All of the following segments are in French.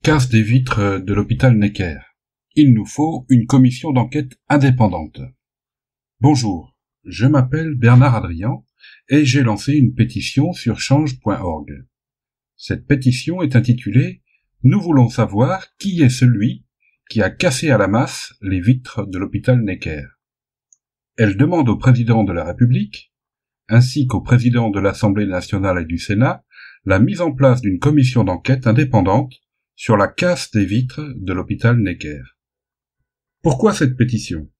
casse des vitres de l'hôpital Necker. Il nous faut une commission d'enquête indépendante. Bonjour, je m'appelle Bernard Adrian et j'ai lancé une pétition sur change.org. Cette pétition est intitulée « Nous voulons savoir qui est celui qui a cassé à la masse les vitres de l'hôpital Necker ». Elle demande au président de la République, ainsi qu'au président de l'Assemblée nationale et du Sénat, la mise en place d'une commission d'enquête indépendante sur la casse des vitres de l'hôpital Necker. Pourquoi cette pétition ?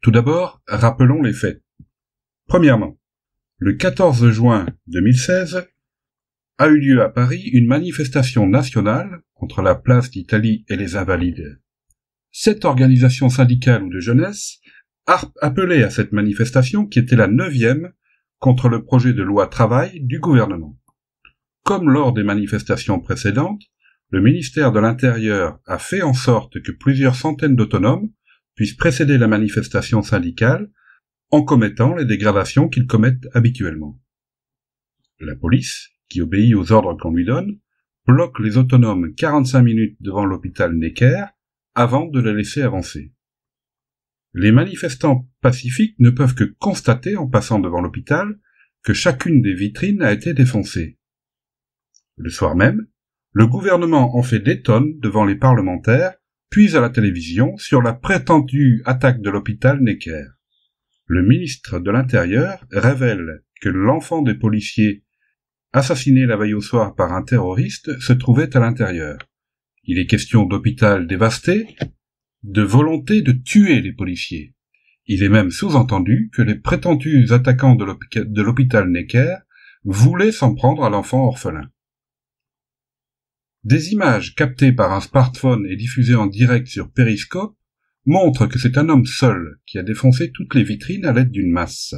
Tout d'abord, rappelons les faits. Premièrement, le 14 juin 2016 a eu lieu à Paris une manifestation nationale entre la place d'Italie et les Invalides. Cette organisation syndicale ou de jeunesse a appelé à cette manifestation qui était la 9e contre le projet de loi travail du gouvernement. Comme lors des manifestations précédentes, le ministère de l'Intérieur a fait en sorte que plusieurs centaines d'autonomes puissent précéder la manifestation syndicale en commettant les dégradations qu'ils commettent habituellement. La police, qui obéit aux ordres qu'on lui donne, bloque les autonomes 45 minutes devant l'hôpital Necker avant de les laisser avancer. Les manifestants pacifiques ne peuvent que constater en passant devant l'hôpital que chacune des vitrines a été défoncée. Le soir même, le gouvernement en fait des tonnes devant les parlementaires, puis à la télévision, sur la prétendue attaque de l'hôpital Necker. Le ministre de l'Intérieur révèle que l'enfant des policiers assassiné la veille au soir par un terroriste se trouvait à l'intérieur. Il est question d'hôpital dévasté, de volonté de tuer les policiers. Il est même sous-entendu que les prétendus attaquants de l'hôpital Necker voulaient s'en prendre à l'enfant orphelin. Des images captées par un smartphone et diffusées en direct sur Periscope montrent que c'est un homme seul qui a défoncé toutes les vitrines à l'aide d'une masse.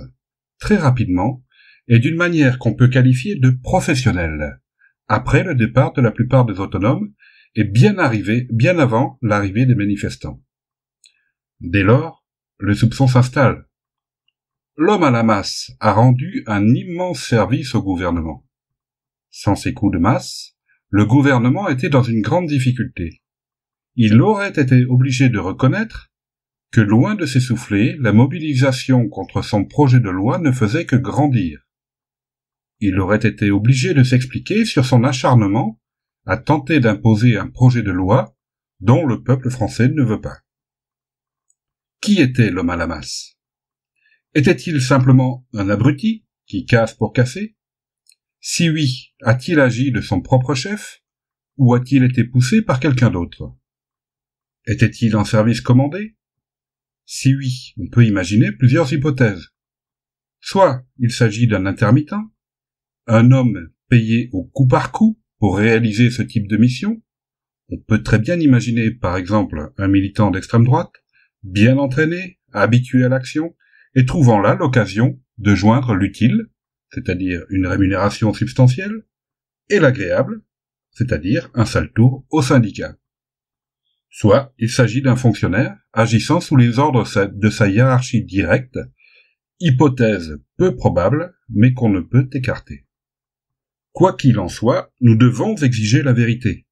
Très rapidement, et d'une manière qu'on peut qualifier de professionnelle, après le départ de la plupart des autonomes et bien avant l'arrivée des manifestants. Dès lors, le soupçon s'installe. L'homme à la masse a rendu un immense service au gouvernement. Sans ces coups de masse, le gouvernement était dans une grande difficulté. Il aurait été obligé de reconnaître que loin de s'essouffler, la mobilisation contre son projet de loi ne faisait que grandir. Il aurait été obligé de s'expliquer sur son acharnement à tenter d'imposer un projet de loi dont le peuple français ne veut pas. Qui était l'homme à la masse ? Était-il simplement un abruti qui casse pour casser ? Si oui, a-t-il agi de son propre chef, ou a-t-il été poussé par quelqu'un d'autre ? Était-il en service commandé ? Si oui, on peut imaginer plusieurs hypothèses. Soit il s'agit d'un intermittent, un homme payé au coup par coup pour réaliser ce type de mission. On peut très bien imaginer, par exemple, un militant d'extrême droite, bien entraîné, habitué à l'action, et trouvant là l'occasion de joindre l'utile, c'est-à-dire une rémunération substantielle, et l'agréable, c'est-à-dire un sale tour au syndicat. Soit il s'agit d'un fonctionnaire agissant sous les ordres de sa hiérarchie directe, hypothèse peu probable, mais qu'on ne peut écarter. Quoi qu'il en soit, nous devons exiger la vérité.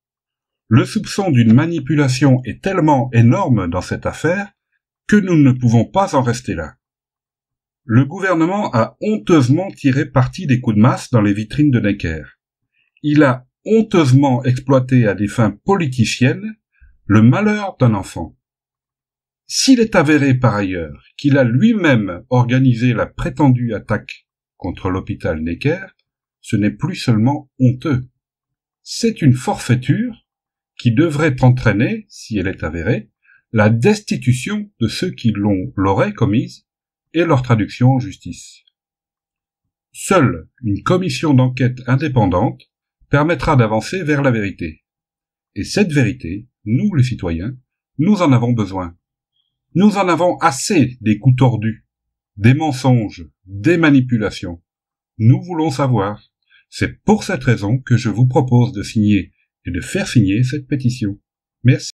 Le soupçon d'une manipulation est tellement énorme dans cette affaire que nous ne pouvons pas en rester là. Le gouvernement a honteusement tiré parti des coups de masse dans les vitrines de Necker. Il a honteusement exploité à des fins politiciennes le malheur d'un enfant. S'il est avéré par ailleurs qu'il a lui-même organisé la prétendue attaque contre l'hôpital Necker, ce n'est plus seulement honteux. C'est une forfaiture qui devrait entraîner, si elle est avérée, la destitution de ceux qui l'auraient commise et leur traduction en justice. Seule une commission d'enquête indépendante permettra d'avancer vers la vérité. Et cette vérité, nous les citoyens, nous en avons besoin. Nous en avons assez des coups tordus, des mensonges, des manipulations. Nous voulons savoir. C'est pour cette raison que je vous propose de signer et de faire signer cette pétition. Merci.